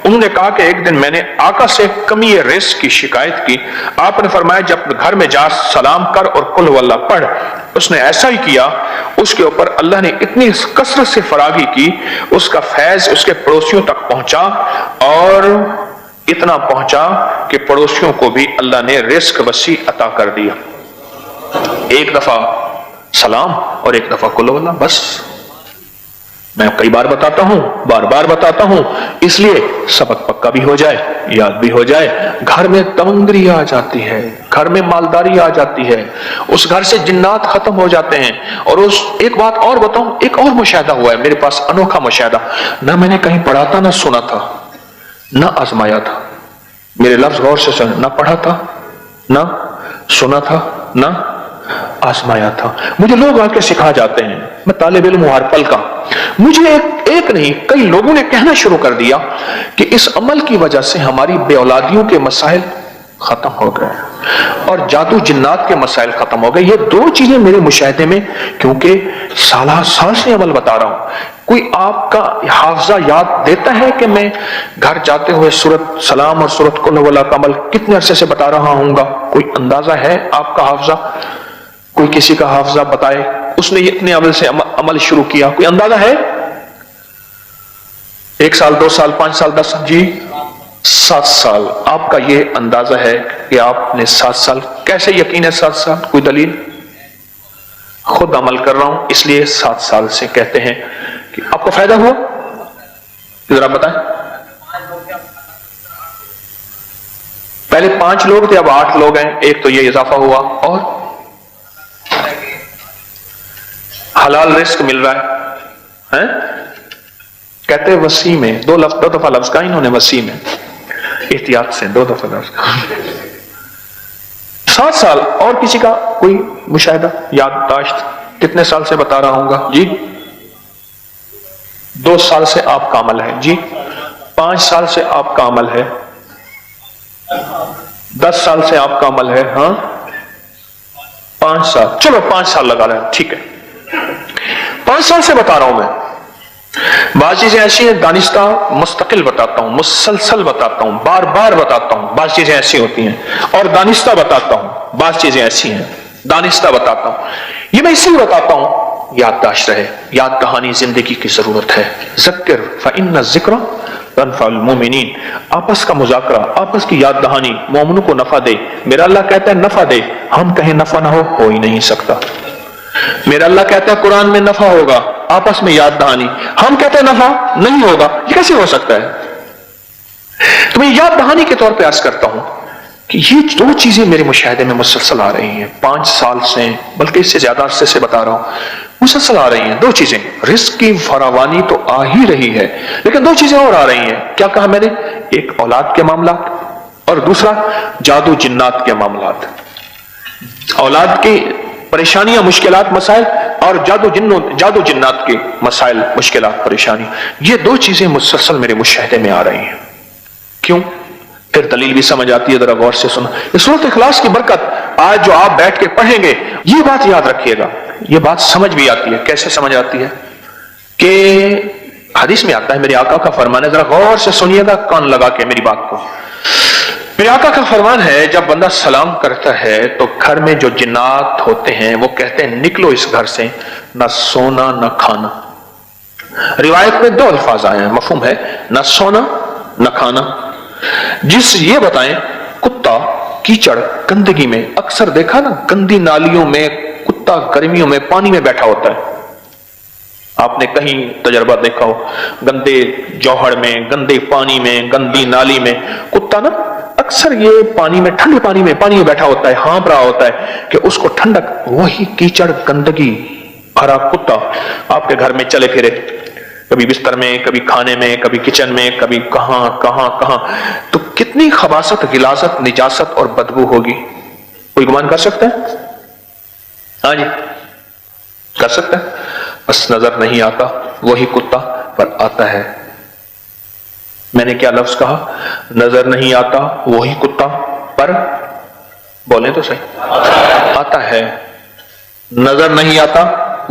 انہوں نے کہا کہ ایک دن میں نے آقا سے کمی رزق کی شکایت کی. آپ نے فرمایا جب گھر میں جا سلام کر اور قل ہو اللہ پڑھ. اس نے ایسا ہی کیا. اس کے اوپر اللہ نے اتنی کثرت سے فراگی کی, اس کا فیض اس کے پڑوسیوں تک پہنچا, اور اتنا پہنچا کہ پڑوسیوں کو بھی اللہ نے رزق وسیع عطا کر دیا. ایک دفعہ سلام اور ایک دفعہ قل ہو اللہ, بس. میں کئی بار بتاتا ہوں, بار بار بتاتا ہوں, اس لیے سبق پکا بھی ہو جائے, یاد بھی ہو جائے. گھر میں تمنگری آ جاتی ہے, گھر میں مالداری آ جاتی ہے, اس گھر سے جنات ختم ہو جاتے ہیں. اور اس ایک بات اور بتاؤں, ایک اور مشاہدہ ہوا ہے میرے پاس, انوکھا مشاہدہ. نہ میں نے کہیں پڑھا تھا, نہ سنا تھا, نہ آزمایا تھا. میرے لفظ غور سے سن, نہ پڑھا تھا, نہ سنا تھا, نہ آزمایا تھا. مجھے لوگ آ کے سکھا جاتے ہیں, میں طالب علم ہوں ہر پل کا. مجھے ایک نہیں کئی لوگوں نے کہنا شروع کر دیا کہ اس عمل کی وجہ سے ہماری بے اولادیوں کے مسائل ختم ہو گئے اور جادو جنات کے مسائل ختم ہو گئے. یہ دو چیزیں میرے مشاہدے میں, کیونکہ سالہ سال سے عمل بتا رہا ہوں. کوئی آپ کا حافظہ یاد دیتا ہے کہ میں گھر جاتے ہوئے سورت سلام اور سورت قل ہو اللہ کا عمل کتنے عرصے سے بتا رہا ہوں گا؟ کوئی اندازہ ہے آپ کا حافظہ؟ کوئی کسی کا حافظہ بتائے اس نے اتنے عمل سے عمل شروع کیا, کوئی اندازہ ہے؟ 1 سال 2 سال 5 سال 10 سال؟ جی 7 سال. آپ کا یہ اندازہ ہے کہ آپ نے 7 سال, کیسے یقین ہے 7 سال؟ کوئی دلیل؟ خود عمل کر رہا ہوں اس لیے 7 سال سے کہتے ہیں کہ آپ کو فائدہ ہوا. ذرا بتائیں. پہلے 5 لوگ تھے, اب 8 لوگ ہیں, ایک تو یہ اضافہ ہوا. اور حلال رزق مل رہا ہے. کہتے وسیع میں, 2 دفعہ لفظ کا انہوں نے, وسیع میں, احتیاط سے 2 دفعہ لفظ کا. 7 سال. اور کسی کا کوئی مشاہدہ یادداشت؟ کتنے سال سے بتا رہا ہوں گا؟ جی 2 سال سے آپ کا عمل ہے. جی 5 سال سے آپ کا عمل ہے. 10 سال سے آپ کا عمل ہے. ہاں 5 سال, چلو 5 سال لگا رہے ہیں, ٹھیک ہے. 5 سال سے بتا رہا ہوں میں. بعض چیزیں ایسی ہیں دانستہ مستقل بتاتا ہوں, مسلسل بتاتا ہوں, بار بار بتاتا ہوں. بعض چیزیں ایسی ہوتی ہیں اور دانستہ بتاتا ہوں. بعض چیزیں ایسی ہیں دانستہ بتاتا ہوں. یہ میں اسی لیے بتاتا ہوں یادداشت رہے. یاد دہانی زندگی کی ضرورت ہے. ذکر فإن الذکر تنفع المؤمنین. آپس کا مذاکرہ, آپس کی یاد دہانی مومنوں کو نفع دے. میرا اللہ کہتا ہے نفع دے, ہم کہیں نفع نہ ہو ہی نہیں سکتا. میرا اللہ کہتا ہے قرآن میں نفع ہوگا, آپس میں یاد دہانی, ہم کہتے ہیں نفع نہیں ہوگا. یہ کیسے ہو سکتا ہے؟ تو میں یاد دہانی کے طور پہ عرض کرتا ہوں کہ یہ 2 چیزیں میرے مشاہدے میں مسلسل آ رہی ہیں. 5 سال سے, بلکہ اس سے زیادہ عرصے سے بتا رہا ہوں, مسلسل آ رہی ہیں 2 چیزیں. رزق کی فراوانی تو آ ہی رہی ہے, لیکن 2 چیزیں اور آ رہی ہیں. کیا کہا میں نے؟ ایک اولاد کے معاملات اور دوسرا جادو جنات کے معاملات. اولاد کی پریشانیاں, مشکلات, مسائل, اور جادو جنات کے مسائل, مشکلات, پریشانی. یہ 2 چیزیں مسلسل میرے مشاہدے میں آ رہی ہیں. کیوں؟ پھر دلیل بھی سمجھ آتی ہے, ذرا غور سے سنو. یہ سورۃ اخلاص کی برکت آج جو آپ بیٹھ کے پڑھیں گے, یہ بات یاد رکھیے گا. یہ بات سمجھ بھی آتی ہے. کیسے سمجھ آتی ہے؟ کہ حدیث میں آتا ہے, میرے آقا کا فرمان ہے, ذرا غور سے سنیے گا, کان لگا کے میری بات کو. میرے آقا کا فرمان ہے جب بندہ سلام کرتا ہے تو گھر میں جو جنات ہوتے ہیں وہ کہتے ہیں نکلو اس گھر سے, نہ سونا نہ کھانا. روایت میں 2 الفاظ آئے ہیں, مفہوم ہے, نہ سونا نہ کھانا. جس یہ بتائیں کتا کیچڑ گندگی میں, اکثر دیکھا نا گندی نالیوں میں کتا گرمیوں میں پانی میں بیٹھا ہوتا ہے. آپ نے کہیں تجربہ دیکھا ہو, گندے جوہر میں, گندے پانی میں, گندی نالی میں کتا نا اکثر یہ پانی میں, ٹھنڈے پانی میں بیٹھا ہوتا ہے, ہانپ رہا ہوتا ہے کہ اس کو ٹھنڈک. وہی کیچڑ گندگی بھرا کتا آپ کے گھر میں چلے پھرے, کبھی بستر میں, کبھی کھانے میں, کبھی کچن میں, کبھی کہاں کہاں کہاں, تو کتنی خباثت, غلاظت, نجاست اور بدبو ہوگی. کوئی گمان کر سکتا ہے؟ ہاں جی کر سکتا ہے. بس نظر نہیں آتا, وہی کتا پر آتا ہے. میں نے کیا لفظ کہا؟ نظر نہیں آتا, وہی کتا پر, بولیں تو صحیح, آتا ہے. نظر نہیں آتا,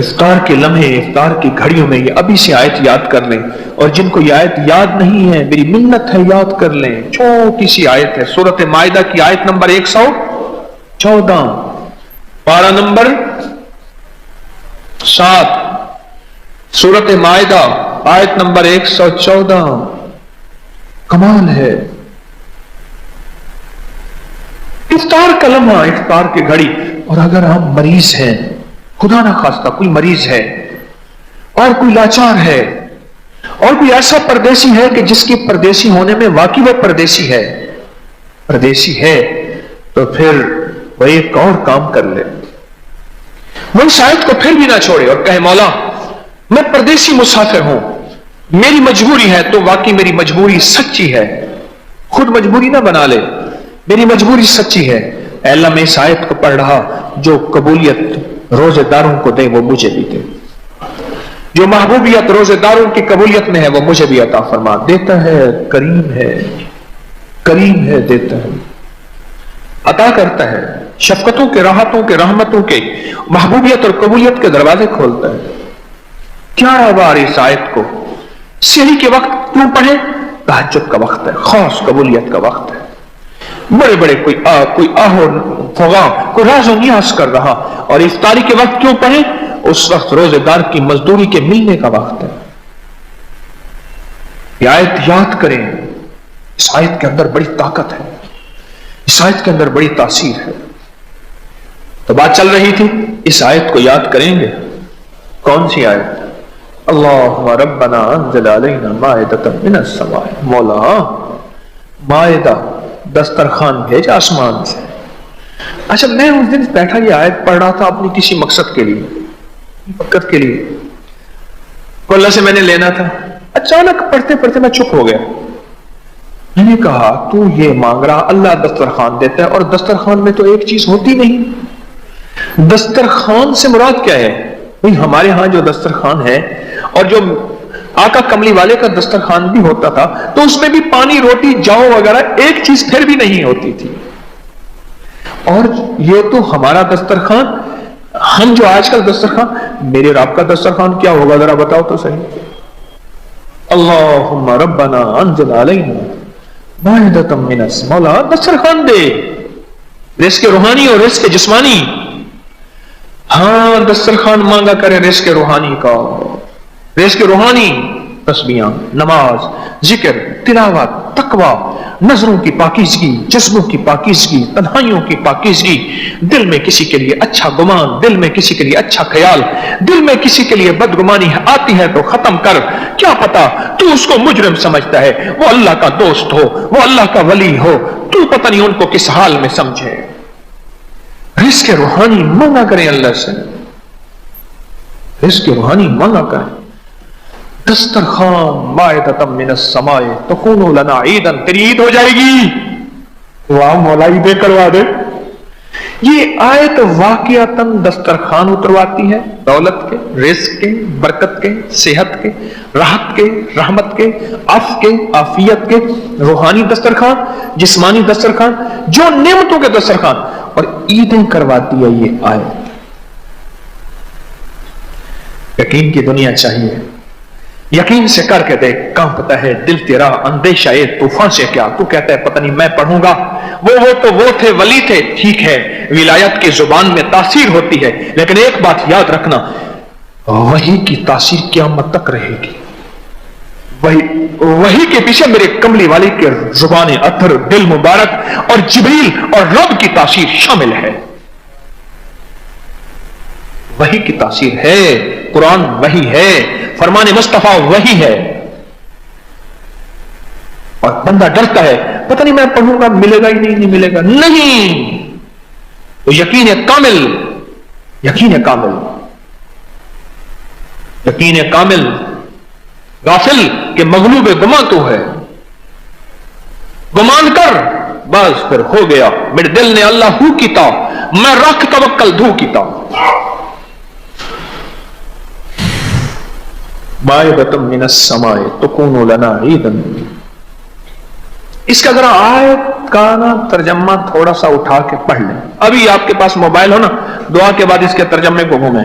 افطار کے لمحے، افطار کی گھڑیوں میں یہ ابھی سے آیت یاد کر لیں، اور جن کو یہ آیت یاد نہیں ہے میری منت ہے یاد کر لیں۔ چھوٹی سی آیت ہے، سورۃ مائدہ کی آیت نمبر 114، پارہ نمبر 7، سورۃ مائدہ آیت نمبر 114۔ کمال ہے، افطار کا لمحہ، افطار کی گھڑی، اور اگر ہم مریض ہیں، خدا نہ خواستہ کوئی مریض ہے اور کوئی لاچار ہے اور کوئی ایسا پردیسی ہے کہ جس کی پردیسی ہونے میں واقعی وہ پردیسی ہے، تو پھر وہ ایک اور کام کر لے، وہ اس آیت کو پھر بھی نہ چھوڑے اور کہے مولا میں پردیسی مسافر ہوں، میری مجبوری ہے، تو واقعی میری مجبوری سچی ہے، خود مجبوری نہ بنا لے، میری مجبوری سچی ہے، اے اللہ میں اس آیت کو پڑھ رہا، جو قبولیت روزے داروں کو دے وہ مجھے بھی دے، جو محبوبیت روزے داروں کی قبولیت میں ہے وہ مجھے بھی عطا فرما۔ دیتا ہے، کریم ہے، دیتا ہے، عطا کرتا ہے، شفقتوں کے، راحتوں کے، رحمتوں کے، محبوبیت اور قبولیت کے دروازے کھولتا ہے۔ کیا بار اس آیت کو سحری کے وقت کیوں پڑھیں؟ تہجد کا وقت ہے، خاص قبولیت کا وقت ہے، بڑے بڑے کوئی آہو فغاں، کوئی راز و نیاز کر رہا، اور افطاری کے وقت کیوں پڑھیں؟ اس وقت روزے دار کی مزدوری کے ملنے کا وقت ہے۔ یہ آیت یاد کریں، اس آیت کے اندر بڑی طاقت ہے، اس آیت کے اندر بڑی تاثیر ہے۔ تو بات چل رہی تھی، اس آیت کو یاد کریں گے۔ کون سی آیت؟ اللہم ربنا انزل علینا مائدۃ من السماء، مولا مائدہ دسترخوان بھیجا آسمان سے۔ اچھا میں اس دن بیٹھا یہ آیت پڑھ رہا تھا اپنی کسی مقصد کے لیے، کو اللہ سے میں نے لینا تھا، اچانک پڑھتے پڑھتے میں چپ ہو گیا، میں نے کہا تو یہ مانگ رہا، اللہ دسترخوان دیتا ہے، اور دسترخوان میں تو ایک چیز ہوتی نہیں۔ دسترخوان سے مراد کیا ہے؟ بھئی ہمارے ہاں جو دسترخوان ہے اور جو آقا کملی والے کا دسترخوان بھی ہوتا تھا تو اس میں بھی پانی، روٹی، جاؤ وغیرہ ایک چیز پھر بھی نہیں ہوتی تھی، اور یہ تو ہمارا دسترخوان، ہم جو آج کل دسترخوان، میرے رب کا دسترخوان کیا ہوگا ذرا بتاؤ تو صحیح۔ اللہم ربنا انزل علینا مائدۃ من السماء، مولا دسترخوان دے، رزق روحانی اور رزق جسمانی۔ ہاں دسترخوان مانگا کرے رزق روحانی کا، رزق روحانی، تسبیحاں، نماز، ذکر، تلاوت، تقوی، نظروں کی پاکیزگی، جذبوں کی پاکیزگی، تنہائیوں کی پاکیزگی، دل میں کسی کے لیے اچھا گمان، دل میں کسی کے لیے اچھا خیال، دل میں کسی کے لیے بدگمانی آتی ہے تو ختم کر، کیا پتا تو اس کو مجرم سمجھتا ہے، وہ اللہ کا دوست ہو، وہ اللہ کا ولی ہو، تو پتہ نہیں ان کو کس حال میں سمجھے۔ رزق روحانی مانگا کریں اللہ سے، رزق روحانی مانگا کریں۔ دسترخوان مائدۃ من السماء تکون لنا عیدا، تیری عید ہو جائے گی، واہ مولا عیدیں کروا دے۔ یہ آیت واقعتاً دسترخوان اترواتی ہے، دولت کے، رزق کے، برکت کے، صحت کے، راحت کے، رحمت کے، عفو کے، عافیت کے، روحانی دسترخوان، جسمانی دسترخوان، جو نعمتوں کے دسترخوان، اور عیدیں کرواتی ہے یہ آیت۔ یقین کی دنیا چاہیے، یقین سے کر کے دیکھ، کانپتا ہے دل تیرا اندیشہ طوفان سے کیا، تو کہتا ہے پتہ نہیں میں پڑھوں گا، وہ تھے ولی تھے، ٹھیک ہے ولایت کی زبان میں تاثیر ہوتی ہے، لیکن ایک بات یاد رکھنا، وحی کی تاثیر قیامت تک رہے گی۔ وحی کے پیچھے میرے کملی والے کے زبان اطہر، دل مبارک اور جبریل اور رب کی تاثیر شامل ہے۔ وحی کی تاثیر ہے، قرآن وحی ہے، فرمان مصطفیٰ وحی ہے، اور بندہ ڈرتا ہے پتہ نہیں میں پڑھوں گا ملے گا ہی نہیں ملے گا، نہیں، تو یقین کامل، یقین کامل، یقین کامل، غافل کہ مغلوب گمان تو ہے، گمان کر بس پھر ہو گیا، میرے دل نے اللہ ہو کیتا، میں رکھ توکل دھو کیتا۔ مائدۃ من السماء تکون لنا عیدا، اس کا ذرا آیت کا نا ترجمہ تھوڑا سا اٹھا کے پڑھ لیں، ابھی آپ کے پاس موبائل ہو نا، دعا کے بعد اس کے ترجمے کو گھومیں،